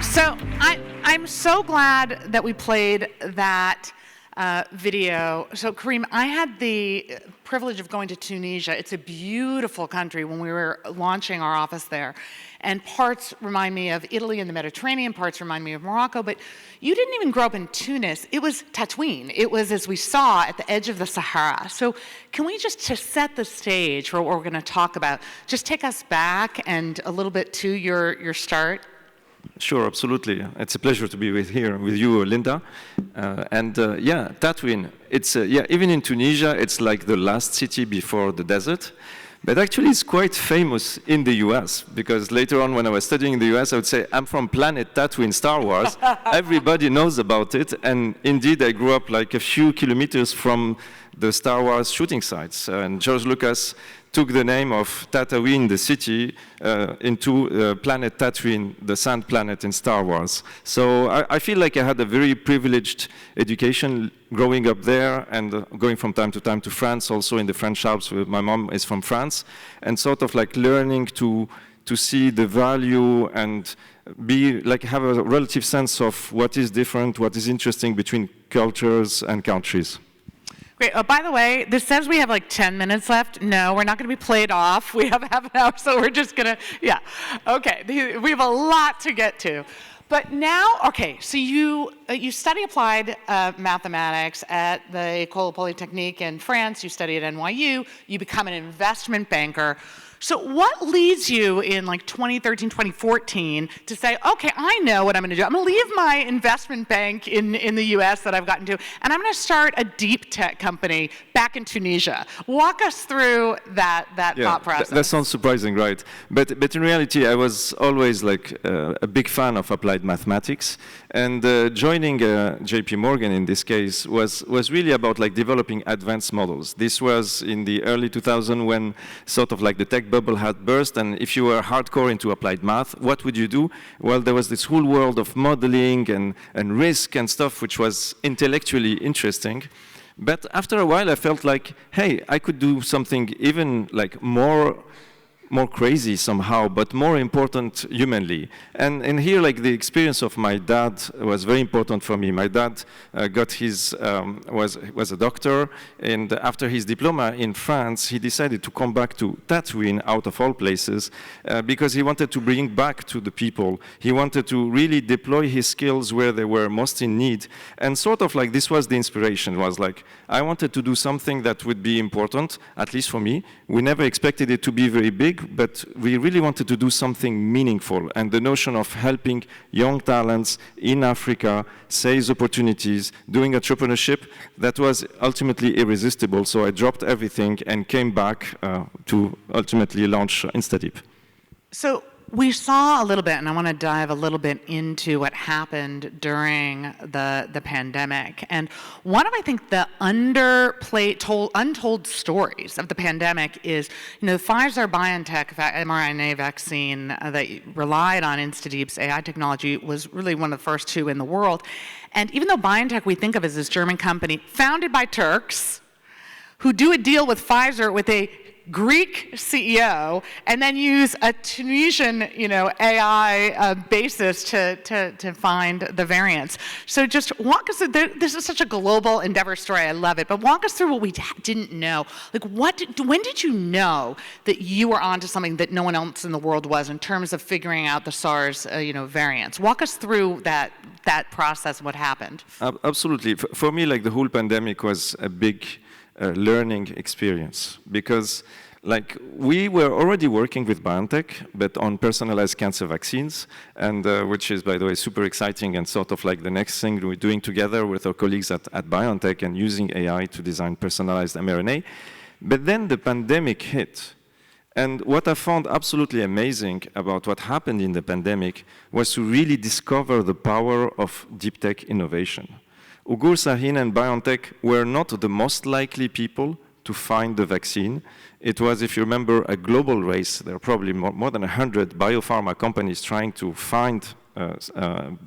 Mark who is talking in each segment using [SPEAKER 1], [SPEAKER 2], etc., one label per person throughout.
[SPEAKER 1] So I'm so glad that we played that video. So Karim, I had the privilege of going to Tunisia. It's a beautiful country when we were launching our office there. And parts remind me of Italy and the Mediterranean, parts remind me of Morocco, but you didn't even grow up in Tunis. It was Tataouine. It was, as we saw, at the edge of the Sahara. So can we just, to set the stage for what we're gonna talk about, just take us back and a little bit to your start?
[SPEAKER 2] Sure, absolutely. It's a pleasure to be here with you, Linda. Yeah, Tataouine, it's, even in Tunisia, it's like the last city before the desert. But actually, it's quite famous in the US, because later on when I was studying in the US, I would say, I'm from planet Tataouine, Star Wars. Everybody knows about it. And indeed, I grew up like a few kilometers from the Star Wars shooting sites. And George Lucas took the name of Tataouine, the city, into planet Tataouine, the sand planet in Star Wars. So I feel like I had a very privileged education growing up there and going from time to France, also in the French Alps. My mom is from France, and sort of like learning to see the value and have a relative sense of what is different, what is interesting between cultures and countries.
[SPEAKER 1] Great. Oh, by the way, this says we have like 10 minutes left. No, we're not going to be played off. We have half an hour, so we're just going to, yeah. Okay, we have a lot to get to. But now, okay, so you study applied mathematics at the École Polytechnique in France. You study at NYU. You become an investment banker. So what leads you in like 2013, 2014 to say, okay, I know what I'm going to do. I'm going to leave my investment bank in the US that I've gotten to, and I'm going to start a deep tech company back in Tunisia. Walk us through that thought process.
[SPEAKER 2] That sounds surprising, right? But in reality, I was always like a big fan of applied mathematics. And joining JP Morgan in this case was really about like developing advanced models. This was in the early 2000s when sort of like the tech bubble had burst, and if you were hardcore into applied math, what would you do? Well, there was this whole world of modeling and risk and stuff which was intellectually interesting. But after a while I felt like, hey, I could do something even like more crazy somehow, but more important humanly. And here, like, the experience of my dad was very important for me. My dad was a doctor, and after his diploma in France, he decided to come back to Tataouine, out of all places, because he wanted to bring back to the people. He wanted to really deploy his skills where they were most in need. And sort of like this was the inspiration, was like, I wanted to do something that would be important, at least for me. We never expected it to be very big, but we really wanted to do something meaningful. And the notion of helping young talents in Africa, seize opportunities, doing entrepreneurship, that was ultimately irresistible. So I dropped everything and came back to ultimately launch InstaDeep.
[SPEAKER 1] So we saw a little bit, and I want to dive a little bit into what happened during the pandemic. And one of, I think, the untold stories of the pandemic is, the Pfizer-BioNTech mRNA vaccine that relied on InstaDeep's AI technology was really one of the first two in the world. And even though BioNTech we think of as this German company, founded by Turks, who do a deal with Pfizer with a Greek CEO, and then use a Tunisian, AI basis to find the variants. So just walk us through. This is such a global endeavor story. I love it. But walk us through what we didn't know. Like, when did you know that you were onto something that no one else in the world was in terms of figuring out the SARS, variants? Walk us through that process. What happened?
[SPEAKER 2] Absolutely. For me, like, the whole pandemic was a big learning experience, because like we were already working with BioNTech, but on personalized cancer vaccines, and which is, by the way, super exciting and sort of like the next thing we're doing together with our colleagues at BioNTech and using AI to design personalized mRNA. But then the pandemic hit. And what I found absolutely amazing about what happened in the pandemic was to really discover the power of deep tech innovation. Ugur Sahin and BioNTech were not the most likely people to find the vaccine. It was, if you remember, a global race. There are probably more than 100 biopharma companies trying to find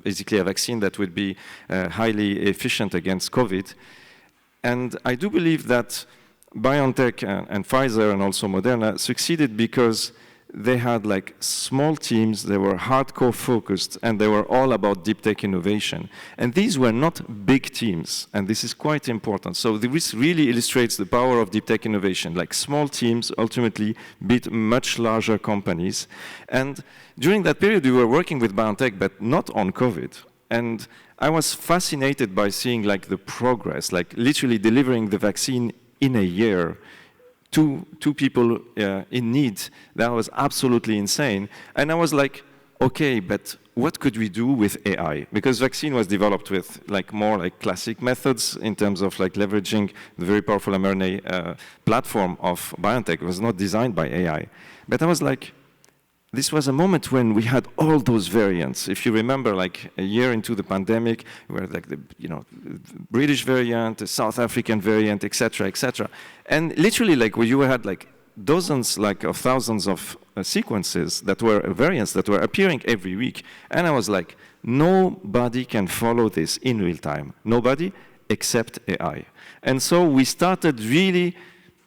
[SPEAKER 2] basically a vaccine that would be highly efficient against COVID. And I do believe that BioNTech and Pfizer and also Moderna succeeded because they had like small teams, they were hardcore focused, and they were all about deep tech innovation. And these were not big teams, and this is quite important. So this really illustrates the power of deep tech innovation, like small teams ultimately beat much larger companies. And during that period, we were working with BioNTech, but not on COVID. And I was fascinated by seeing like the progress, like literally delivering the vaccine in a year to people in need. That was absolutely insane. And I was like, okay, but what could we do with AI? Because vaccine was developed with like more like classic methods in terms of like leveraging the very powerful mRNA platform of BioNTech. It was not designed by AI. But I was like, this was a moment when we had all those variants. If you remember, like a year into the pandemic, we had like the British variant, the South African variant, et cetera, and literally, like you had like dozens, like of thousands of sequences that were variants that were appearing every week, and I was like, nobody can follow this in real time. Nobody except AI, and so we started really,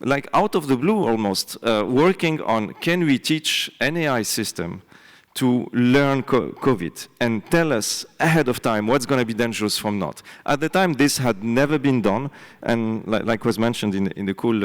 [SPEAKER 2] like out of the blue almost, working on can we teach an AI system to learn COVID and tell us ahead of time what's going to be dangerous from not. At the time, this had never been done, and like was mentioned in the cool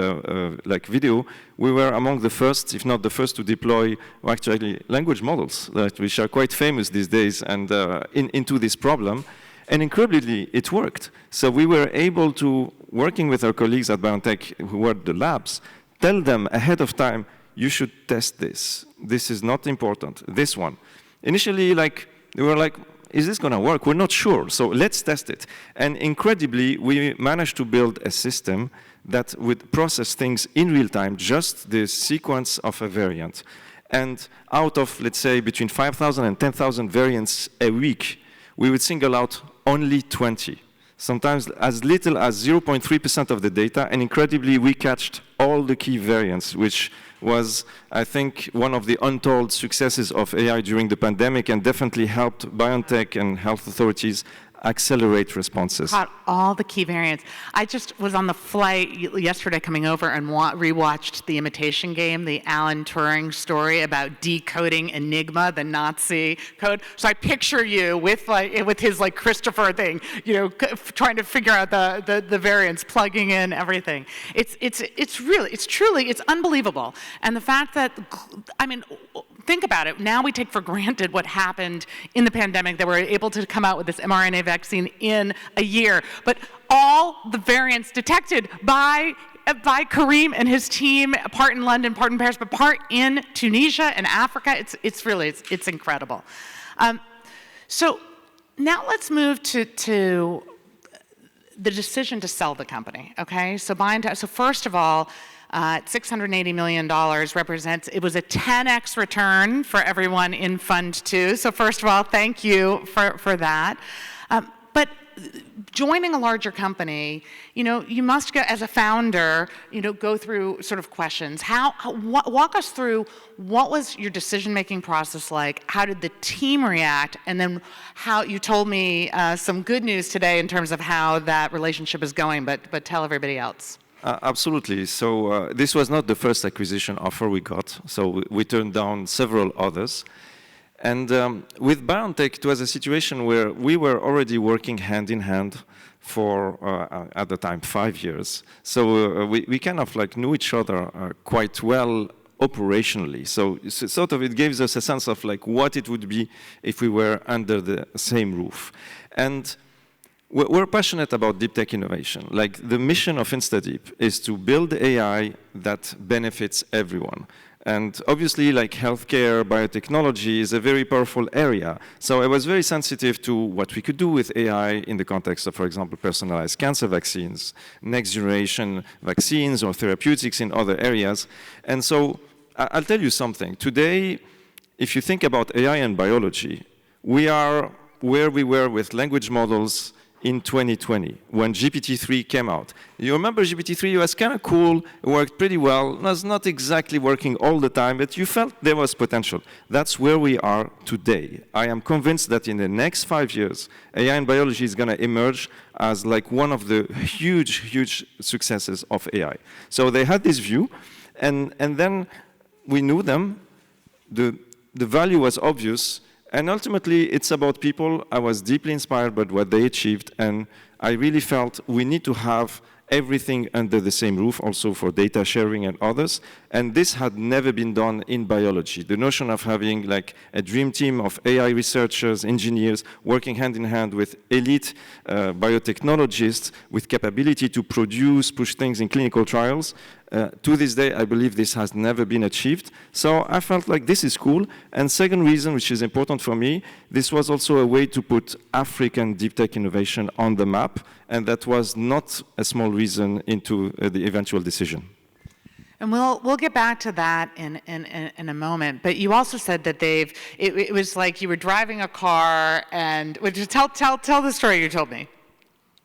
[SPEAKER 2] like video, we were among the first, if not the first, to deploy actually language models, which are quite famous these days, and into this problem. And incredibly, it worked. So we were able to, working with our colleagues at BioNTech who were at the labs, tell them ahead of time, you should test this. This is not important, this one. Initially, like, they were like, is this going to work? We're not sure, so let's test it. And incredibly, we managed to build a system that would process things in real time, just the sequence of a variant. And out of, let's say, between 5,000 and 10,000 variants a week, we would single out only 20. Sometimes as little as 0.3% of the data, and incredibly, we catched all the key variants, which was, I think, one of the untold successes of AI during the pandemic, and definitely helped BioNTech and health authorities accelerate responses.
[SPEAKER 1] Caught all the key variants. I just was on the flight yesterday coming over and rewatched The Imitation Game, the Alan Turing story about decoding Enigma, the Nazi code. So I picture you with his like Christopher thing, trying to figure out the variants, plugging in everything. It's truly unbelievable. And the fact that, I mean, think about it. Now we take for granted what happened in the pandemic, that we're able to come out with this mRNA vaccine in a year. But all the variants detected by Karim and his team, part in London, part in Paris, but part in Tunisia and Africa, it's incredible. So now let's move to the decision to sell the company, okay? So first of all, $680 million represents, it was a 10x return for everyone in Fund 2. So first of all, thank you for that. But joining a larger company, you must, as a founder, go through sort of questions. Walk us through what was your decision-making process like? How did the team react? And then how you told me some good news today in terms of how that relationship is going, but tell everybody else.
[SPEAKER 2] Absolutely. So this was not the first acquisition offer we got. So we turned down several others. And with BioNTech, it was a situation where we were already working hand in hand for, at the time, 5 years. So we kind of like knew each other quite well operationally. So sort of it gives us a sense of like what it would be if we were under the same roof. And we're passionate about deep tech innovation. Like the mission of InstaDeep is to build AI that benefits everyone. And obviously, like healthcare, biotechnology is a very powerful area. So I was very sensitive to what we could do with AI in the context of, for example, personalized cancer vaccines, next generation vaccines or therapeutics in other areas. And so I'll tell you something. Today, if you think about AI and biology, we are where we were with language models in 2020, when GPT-3 came out. You remember GPT-3 was kind of cool, it worked pretty well, it was not exactly working all the time, but you felt there was potential. That's where we are today. I am convinced that in the next 5 years, AI and biology is going to emerge as like one of the huge successes of AI. So they had this view, and then we knew them, the value was obvious. And ultimately, it's about people. I was deeply inspired by what they achieved, and I really felt we need to have everything under the same roof, also for data sharing and others. And this had never been done in biology. The notion of having like a dream team of AI researchers, engineers, working hand in hand with elite biotechnologists with capability to push things in clinical trials. To this day, I believe this has never been achieved. So I felt like this is cool. And second reason, which is important for me, this was also a way to put African deep tech innovation on the map. And that was not a small reason into the eventual decision.
[SPEAKER 1] And we'll get back to that in a moment. But you also said that it was like you were driving a car and tell the story you told me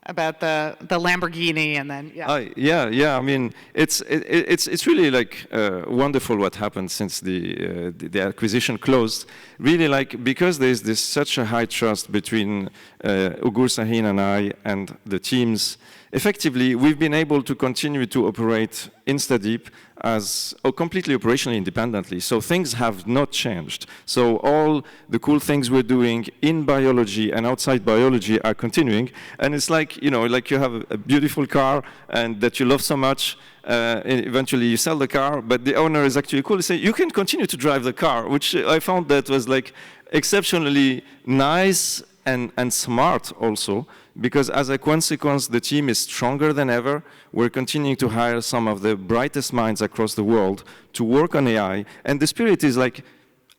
[SPEAKER 1] about the Lamborghini and then
[SPEAKER 2] I mean, it's really like wonderful what happened since the acquisition closed. Really, like, because there's such a high trust between Ugur Sahin and I and the teams. Effectively, we've been able to continue to operate InstaDeep as completely operationally independently. So things have not changed. So all the cool things we're doing in biology and outside biology are continuing. And it's like, like you have a beautiful car and that you love so much. Eventually you sell the car, but the owner is actually cool to say, you can continue to drive the car, which I found that was like exceptionally nice and smart also, because as a consequence, the team is stronger than ever. We're continuing to hire some of the brightest minds across the world to work on AI. And the spirit is like,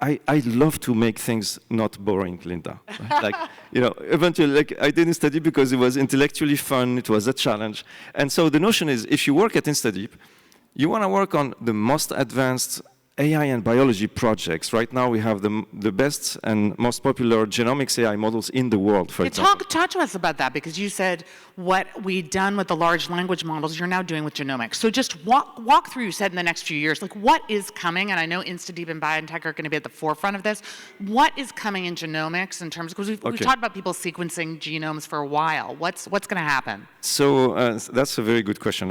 [SPEAKER 2] I love to make things not boring, Linda. Like, eventually, like, I did InstaDeep because it was intellectually fun, it was a challenge. And so the notion is, if you work at InstaDeep, you want to work on the most advanced AI and biology projects. Right now, we have the best and most popular genomics AI models in the world, for example.
[SPEAKER 1] Talk to us about that, because you said what we'd done with the large language models, you're now doing with genomics. So just walk through, you said in the next few years, like what is coming? And I know InstaDeep and BioNTech are going to be at the forefront of this. What is coming in genomics in terms, because we've talked about people sequencing genomes for a while. What's going to happen?
[SPEAKER 2] So that's a very good question,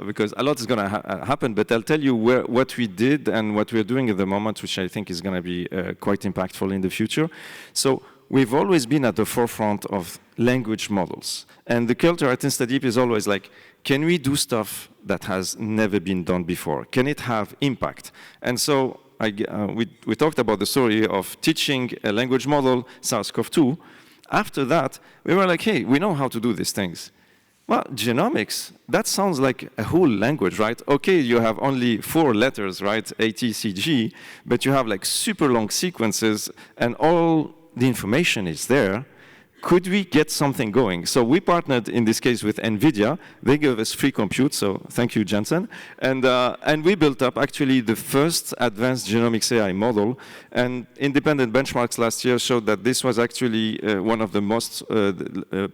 [SPEAKER 2] because a lot is going to happen, but I'll tell you what we did and what we're doing at the moment, which I think is going to be quite impactful in the future. So we've always been at the forefront of language models. And the culture at InstaDeep is always like, can we do stuff that has never been done before? Can it have impact? And so we talked about the story of teaching a language model, SARS-CoV-2. After that, we were like, hey, we know how to do these things. Well, genomics, that sounds like a whole language, right? Okay, you have only 4 letters, right? A, T, C, G, but you have like super long sequences and all the information is there. Could we get something going? So we partnered in this case with NVIDIA. They gave us free compute, so thank you, Jensen. And we built up actually the first advanced genomics AI model. And independent benchmarks last year showed that this was actually one of the most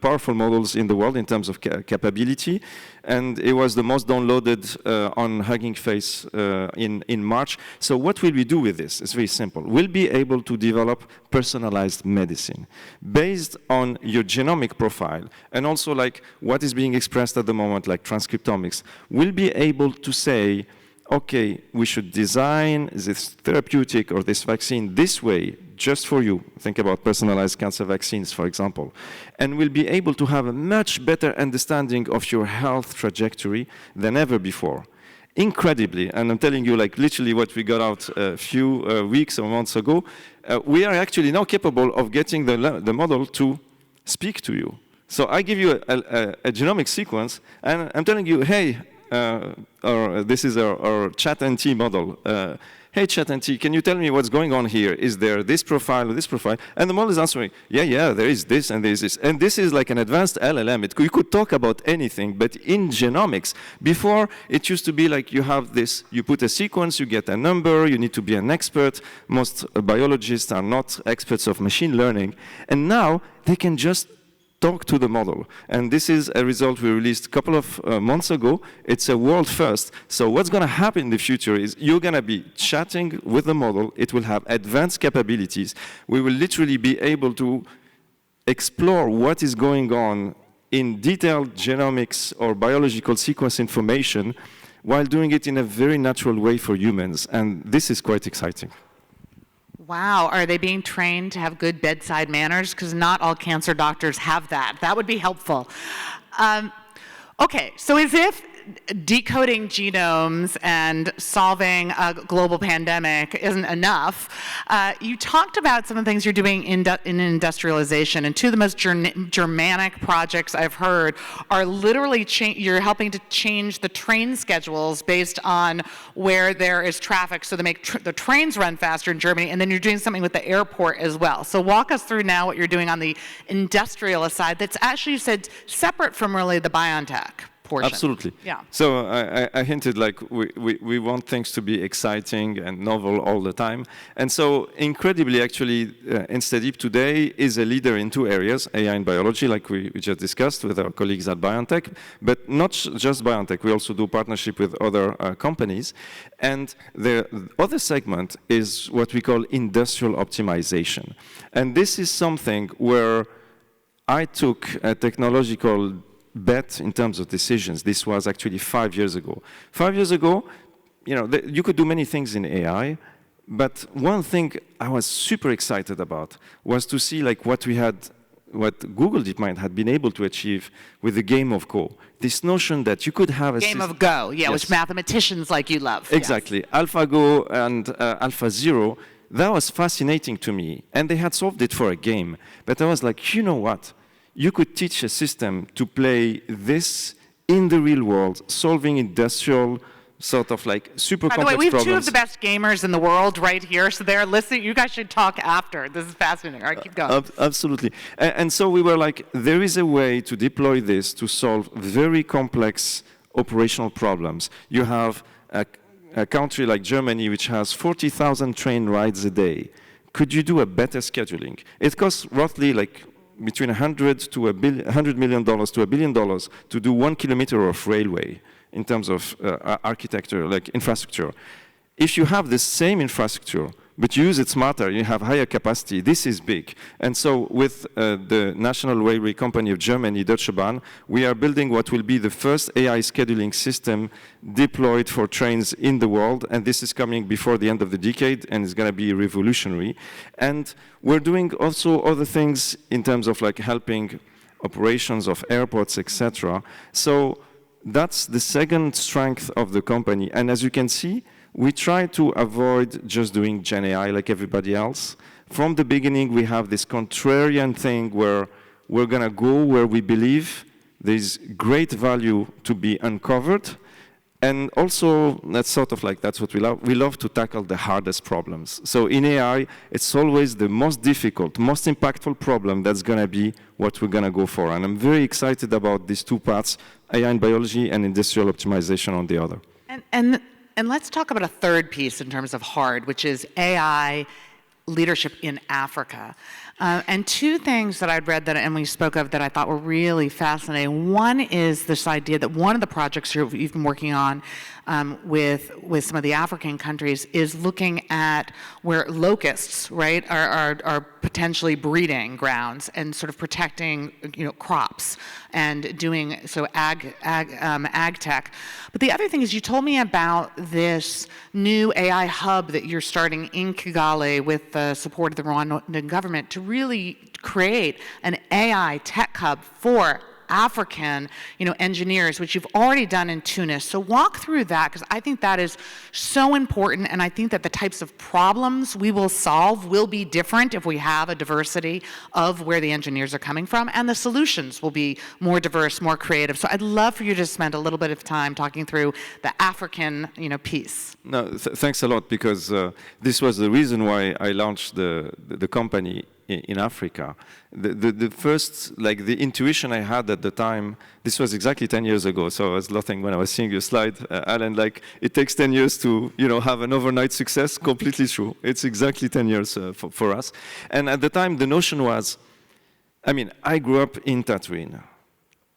[SPEAKER 2] powerful models in the world in terms of capability. And it was the most downloaded on Hugging Face in March. So what will we do with this? It's very simple. We'll be able to develop personalized medicine based on your genomic profile and also like what is being expressed at the moment, like transcriptomics. We'll be able to say, okay, we should design this therapeutic or this vaccine this way, just for you. Think about personalized cancer vaccines, for example. And we'll be able to have a much better understanding of your health trajectory than ever before. Incredibly, and I'm telling you, like literally what we got out a few weeks or months ago, we are actually now capable of getting the model to speak to you. So I give you a genomic sequence, and I'm telling you, hey, this is our ChatNT model. Hey, ChatNT, can you tell me what's going on here? Is there this profile or this profile? And the model is answering, yeah, there is this and there is this. And this is like an advanced LLM. You could talk about anything, but in genomics, before it used to be like you have this, you put a sequence, you get a number, you need to be an expert. Most biologists are not experts of machine learning. And now they can just talk to the model. And this is a result we released a couple of months ago. It's a world first. So what's going to happen in the future is you're going to be chatting with the model. It will have advanced capabilities. We will literally be able to explore what is going on in detailed genomics or biological sequence information while doing it in a very natural way for humans. And this is quite exciting.
[SPEAKER 1] Wow, are they being trained to have good bedside manners? Because not all cancer doctors have that. That would be helpful. Okay, so as if decoding genomes and solving a global pandemic isn't enough, you talked about some of the things you're doing in industrialization, and two of the most Germanic projects I've heard are literally you're helping to change the train schedules based on where there is traffic, so they make the trains run faster in Germany, and then you're doing something with the airport as well. So walk us through now what you're doing on the industrial side that's actually, you said, separate from really the biotech portion.
[SPEAKER 2] Absolutely.
[SPEAKER 1] Yeah.
[SPEAKER 2] So I hinted like we want things to be exciting and novel all the time. And so incredibly, actually, InstaDeep today is a leader in two areas, AI and biology, like we just discussed with our colleagues at BioNTech, but not just BioNTech. We also do partnership with other companies. And the other segment is what we call industrial optimization. And this is something where I took a technological bet in terms of decisions. This was actually 5 years ago. 5 years ago, you could do many things in AI, but one thing I was super excited about was to see like what Google DeepMind had been able to achieve with the game of Go. This notion that you could have a
[SPEAKER 1] game of Go, yeah,
[SPEAKER 2] yes,
[SPEAKER 1] which mathematicians like you love.
[SPEAKER 2] Exactly. Yes. AlphaGo and AlphaZero, that was fascinating to me. And they had solved it for a game. But I was like, you know what? You could teach a system to play this in the real world, solving industrial sort of like super complex problems.
[SPEAKER 1] By the way, we have two of the best gamers in the world right here, so they're listening. You guys should talk after. This is fascinating. All right, keep going.
[SPEAKER 2] Absolutely. And so we were like, there is a way to deploy this to solve very complex operational problems. You have a country like Germany, which has 40,000 train rides a day. Could you do a better scheduling? It costs roughly like between $100 million to $1 billion to do 1 kilometer of railway in terms of architecture, like infrastructure. If you have the same infrastructure, but you use it smarter, you have higher capacity, this is big. And so with the National Railway Company of Germany, Deutsche Bahn, we are building what will be the first AI scheduling system deployed for trains in the world, and this is coming before the end of the decade, and it's going to be revolutionary. And we're doing also other things in terms of like helping operations of airports, etc. So that's the second strength of the company. And as you can see, we try to avoid just doing Gen AI like everybody else. From the beginning, we have this contrarian thing where we're going to go where we believe there's great value to be uncovered. And also, that's sort of like, that's what we love. We love to tackle the hardest problems. So in AI, it's always the most difficult, most impactful problem that's going to be what we're going to go for. And I'm very excited about these two parts, AI and biology and industrial optimization on the other.
[SPEAKER 1] And let's talk about a third piece in terms of hard, which is AI leadership in Africa. And two things that I'd read that and we spoke of that I thought were really fascinating. One is this idea that one of the projects you've been working on with some of the African countries is looking at where locusts, right, are potentially breeding grounds and sort of protecting, crops and doing so ag tech. But the other thing is you told me about this new AI hub that you're starting in Kigali with the support of the Rwandan government to really create an AI tech hub for African, engineers, which you've already done in Tunis. So walk through that, because I think that is so important, and I think that the types of problems we will solve will be different if we have a diversity of where the engineers are coming from, and the solutions will be more diverse, more creative. So I'd love for you to spend a little bit of time talking through the African, piece.
[SPEAKER 2] No, thanks a lot, because this was the reason why I launched the company in Africa. The first, like the intuition I had at the time, this was exactly 10 years ago, so I was laughing when I was seeing your slide, Alan, like it takes 10 years to, have an overnight success, completely true. It's exactly 10 years for us. And at the time, the notion was, I grew up in Tataouine.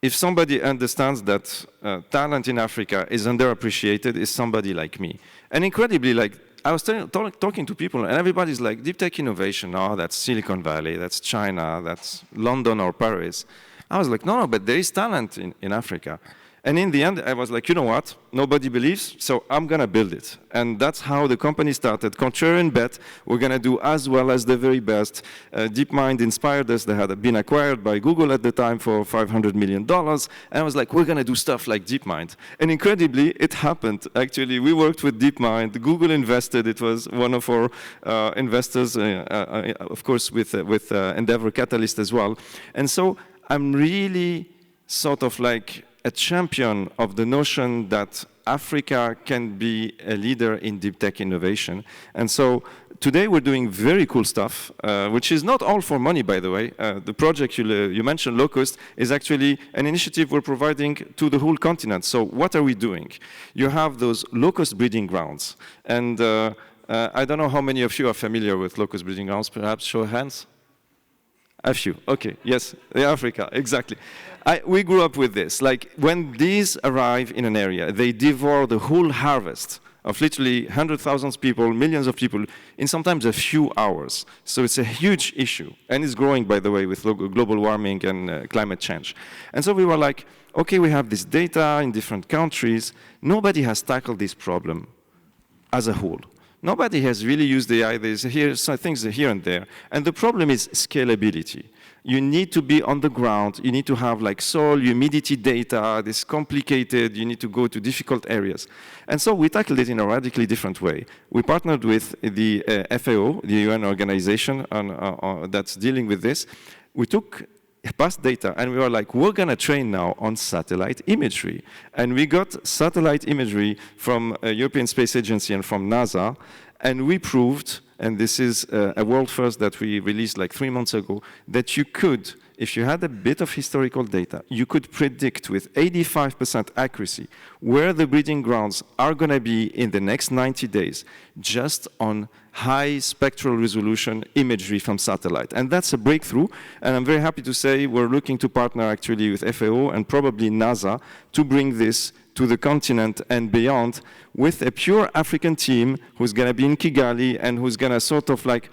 [SPEAKER 2] If somebody understands that talent in Africa is underappreciated, is somebody like me. And incredibly, like, I was talking to people, and everybody's like, deep tech innovation, oh, that's Silicon Valley, that's China, that's London or Paris. I was like, no, but there is talent in Africa. And in the end, I was like, you know what? Nobody believes, so I'm going to build it. And that's how the company started. Contrarian bet, we're going to do as well as the very best. DeepMind inspired us. They had been acquired by Google at the time for $500 million. And I was like, we're going to do stuff like DeepMind. And incredibly, it happened. Actually, we worked with DeepMind. Google invested. It was one of our investors, of course, with Endeavor Catalyst as well. And so I'm really sort of like a champion of the notion that Africa can be a leader in deep tech innovation. And so today we're doing very cool stuff, which is not all for money, by the way. The project you mentioned, Locust, is actually an initiative we're providing to the whole continent. So what are we doing? You have those locust breeding grounds. And I don't know how many of you are familiar with locust breeding grounds. Perhaps show of hands. A few, okay, yes, Africa, exactly. We grew up with this. Like, when these arrive in an area, they devour the whole harvest of literally 100,000 people, millions of people, in sometimes a few hours. So it's a huge issue. And it's growing, by the way, with global warming and climate change. And so we were like, okay, we have this data in different countries. Nobody has tackled this problem as a whole. Nobody has really used AI. There's some things here and there. And the problem is scalability. You need to be on the ground. You need to have like soil, humidity data. This complicated. You need to go to difficult areas. And so we tackled it in a radically different way. We partnered with the FAO, the UN organization that's dealing with this. We took past data, and we were like, we're going to train now on satellite imagery. And we got satellite imagery from European Space Agency and from NASA, and we proved, and this is a world first that we released like 3 months ago, that you could, if you had a bit of historical data, you could predict with 85% accuracy where the breeding grounds are going to be in the next 90 days, just on high spectral resolution imagery from satellite. And that's a breakthrough, and I'm very happy to say we're looking to partner actually with FAO and probably NASA to bring this to the continent and beyond with a pure African team who's going to be in Kigali and who's going to sort of like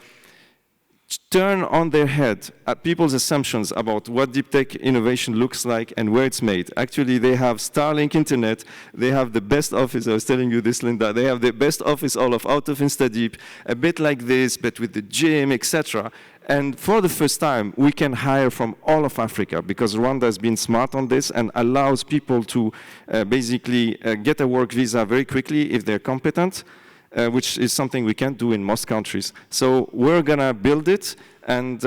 [SPEAKER 2] turn on their head at people's assumptions about what deep tech innovation looks like and where it's made. Actually, they have Starlink internet, they have the best office, I was telling you this, Linda, they have the best office out of InstaDeep, a bit like this, but with the gym, etc. And for the first time, we can hire from all of Africa because Rwanda has been smart on this and allows people to basically get a work visa very quickly if they're competent. Which is something we can't do in most countries. So we're going to build it, and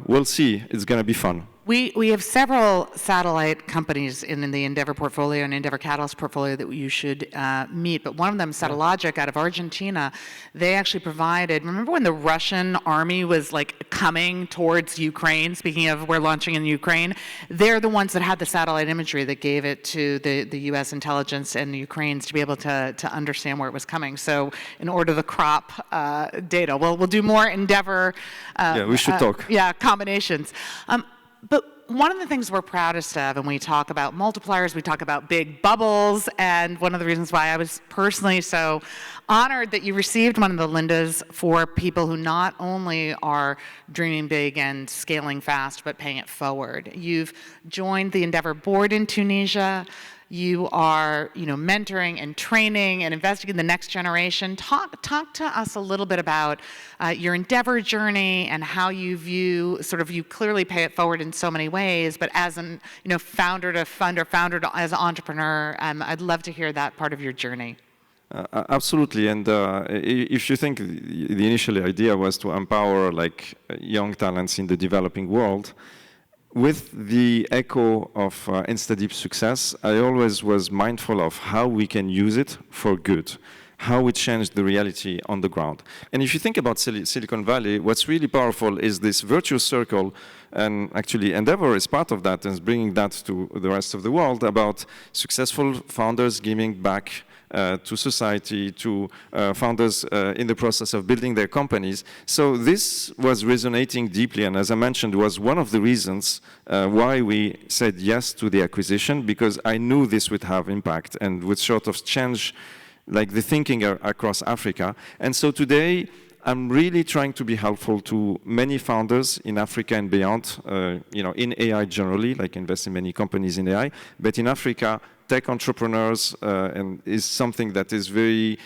[SPEAKER 2] we'll see. It's going to be fun.
[SPEAKER 1] We have several satellite companies in the Endeavor portfolio and Endeavor Catalyst portfolio that you should meet, but one of them, Satellogic, out of Argentina, they actually provided, remember when the Russian army was like coming towards Ukraine, speaking of we're launching in Ukraine, they're the ones that had the satellite imagery that gave it to the US intelligence and the Ukrainians to be able to understand where it was coming. So in order to crop data, we'll do more Endeavor
[SPEAKER 2] yeah, we should talk.
[SPEAKER 1] Yeah, combinations. But one of the things we're proudest of, and we talk about multipliers, we talk about big bubbles, and one of the reasons why I was personally so honored that you received one of the Lindas for people who not only are dreaming big and scaling fast, but paying it forward. You've joined the Endeavor board in Tunisia. You are, mentoring and training and investing in the next generation. Talk to us a little bit about your Endeavor journey and how you view, you clearly pay it forward in so many ways, but as an, founder to funder, founder to, as an entrepreneur, I'd love to hear that part of your journey.
[SPEAKER 2] Absolutely, and if you think the initial idea was to empower young talents in the developing world, with the echo of InstaDeep success, I always was mindful of how we can use it for good, how it changed the reality on the ground. And if you think about Silicon Valley, what's really powerful is this virtuous circle, and actually Endeavor is part of that and is bringing that to the rest of the world about successful founders giving back to society, to founders in the process of building their companies. So this was resonating deeply, and as I mentioned, was one of the reasons why we said yes to the acquisition, because I knew this would have impact and would sort of change the thinking across Africa. And so today, I'm really trying to be helpful to many founders in Africa and beyond, in AI generally, invest in many companies in AI, but in Africa, tech entrepreneurs and is something that is very,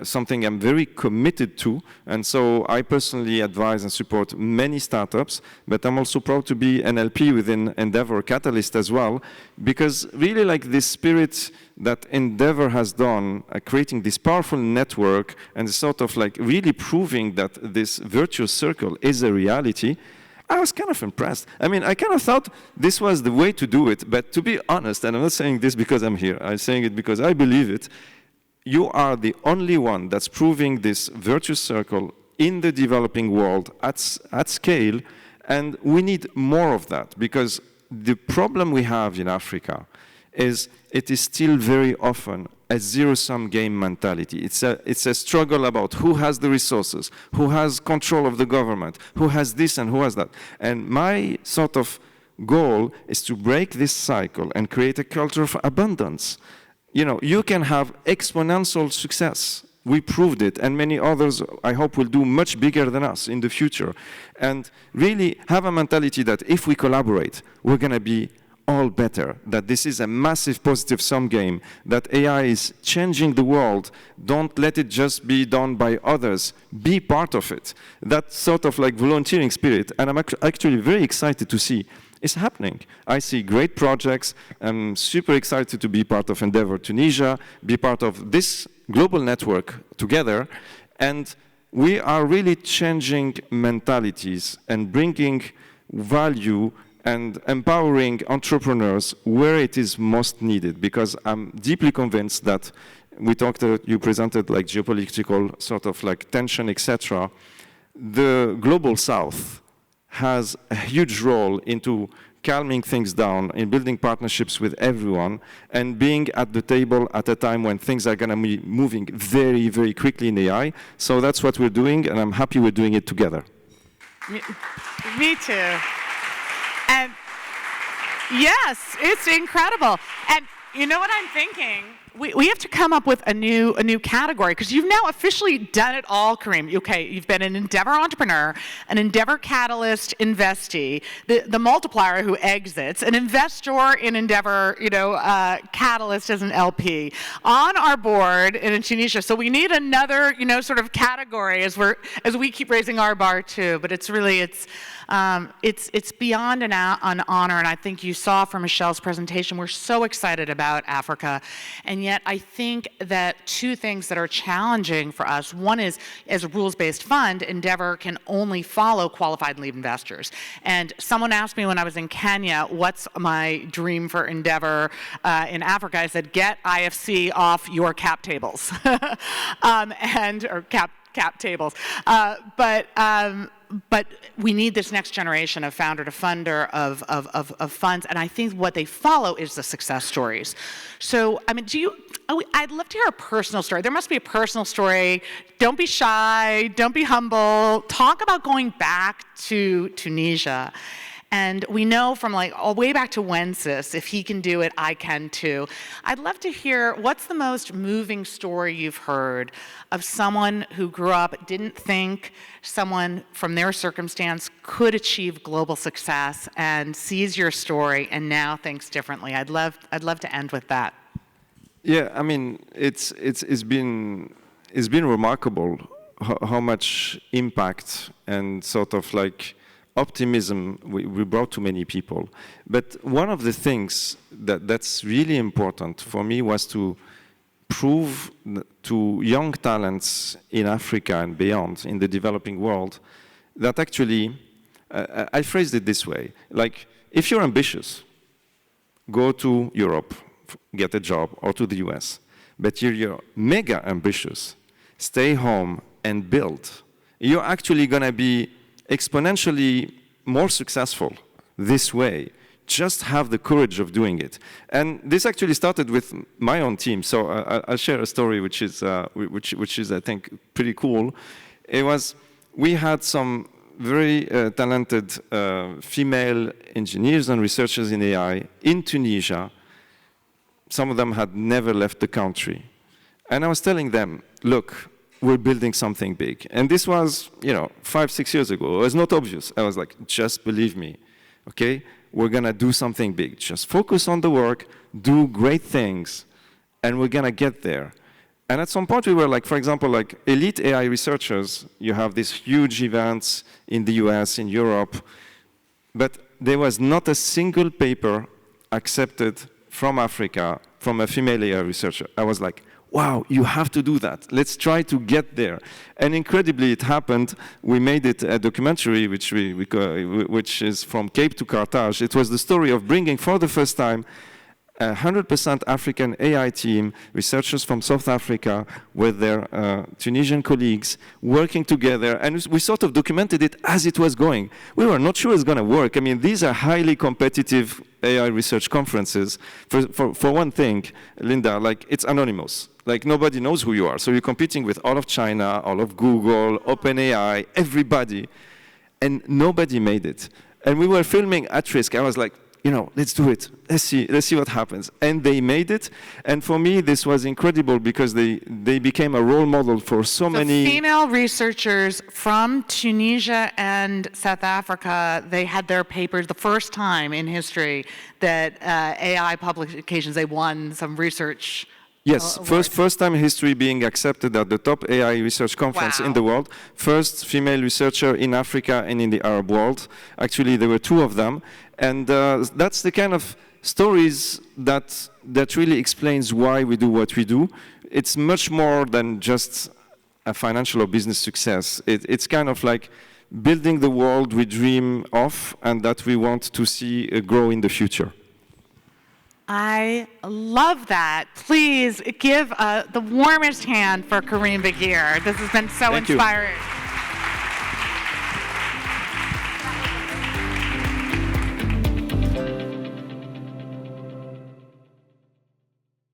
[SPEAKER 2] something I'm very committed to. And so I personally advise and support many startups, but I'm also proud to be an LP within Endeavor Catalyst as well, because really like this spirit that Endeavor has done, creating this powerful network and sort of like really proving that this virtuous circle is a reality, I was kind of impressed. I mean, I kind of thought this was the way to do it, but to be honest, and I'm not saying this because I'm here, I'm saying it because I believe it, you are the only one that's proving this virtuous circle in the developing world at scale, and we need more of that, because the problem we have in Africa is it is still very often a zero-sum game mentality. It's a struggle about who has the resources, who has control of the government, who has this and who has that. And my sort of goal is to break this cycle and create a culture of abundance. You know, you can have exponential success. We proved it, and many others, I hope, will do much bigger than us in the future. And really have a mentality that if we collaborate, we're going to be all better, that this is a massive positive sum game, that AI is changing the world. Don't let it just be done by others. Be part of it. That sort of like volunteering spirit, and I'm actually very excited to see it's happening. I see great projects. I'm super excited to be part of Endeavor Tunisia, be part of this global network together, and we are really changing mentalities and bringing value and empowering entrepreneurs where it is most needed, because I'm deeply convinced that you presented like geopolitical sort of like tension, etc. The global south has a huge role into calming things down, in building partnerships with everyone, and being at the table at a time when things are going to be moving very, very quickly in AI. So that's what we're doing, and I'm happy we're doing it together.
[SPEAKER 1] Me too. And yes, it's incredible. And you know what I'm thinking? We have to come up with a new category, because you've now officially done it all, Karim. Okay, you've been an Endeavor entrepreneur, an Endeavor Catalyst investee, the multiplier who exits, an investor in Endeavor, Catalyst as an LP, on our board in Tunisia. So we need another, sort of category as we keep raising our bar too. But it's really it's beyond an honor, and I think you saw from Michelle's presentation, we're so excited about Africa, and yet I think that two things that are challenging for us. One is, as a rules-based fund, Endeavor can only follow qualified lead investors. And someone asked me when I was in Kenya, what's my dream for Endeavor in Africa? I said, get IFC off your cap tables, or cap tables. But we need this next generation of founder to funder of funds, and I think what they follow is the success stories. So, I mean, I'd love to hear a personal story. There must be a personal story. Don't be shy, don't be humble. Talk about going back to Tunisia. And we know from all way back to Wences, if he can do it, I can too. I'd love to hear, what's the most moving story you've heard of someone who grew up, didn't think someone from their circumstance could achieve global success, and sees your story and now thinks differently? I'd love to end with that.
[SPEAKER 2] Yeah, I mean, it's been remarkable how much impact and sort of like optimism we brought to many people. But one of the things that's really important for me was to prove to young talents in Africa and beyond, in the developing world, that actually, I phrased it this way, like, if you're ambitious, go to Europe, get a job, or to the US. But you're mega ambitious, stay home and build. You're actually going to be exponentially more successful this way. Just have the courage of doing it. And this actually started with my own team. So I'll share a story which is I think pretty cool. We had some very talented female engineers and researchers in AI in Tunisia. Some of them had never left the country. And I was telling them, look, we're building something big. And this was, 5-6 years ago. It was not obvious. I was like, just believe me, okay? We're gonna do something big. Just focus on the work, do great things, and we're going to get there. And at some point, we were like, for example, like elite AI researchers. You have these huge events in the US, in Europe, but there was not a single paper accepted from Africa from a female AI researcher. I was like, wow, you have to do that. Let's try to get there. And incredibly, it happened. We made it a documentary, which is From Cape to Carthage. It was the story of bringing, for the first time, a 100% African AI team, researchers from South Africa with their Tunisian colleagues working together, and we sort of documented it as it was going. We were not sure it's going to work. I mean, these are highly competitive AI research conferences. For one thing, Linda, like, it's anonymous. Like, nobody knows who you are. So you're competing with all of China, all of Google, OpenAI, everybody, and nobody made it. And we were filming at risk. I was like, let's do it. Let's see what happens. And they made it. And for me, this was incredible because they became a role model for so many
[SPEAKER 1] female researchers from Tunisia and South Africa. They had their papers the first time in history that AI publications, they won some research.
[SPEAKER 2] Yes, first time in history being accepted at the top AI research conference in the world. First female researcher in Africa and in the Arab world. Actually, there were two of them. And that's the kind of stories that really explains why we do what we do. It's much more than just a financial or business success. It's kind of like building the world we dream of and that we want to see grow in the future.
[SPEAKER 1] I love that. Please give the warmest hand for Karim Beguir. This has been so inspiring.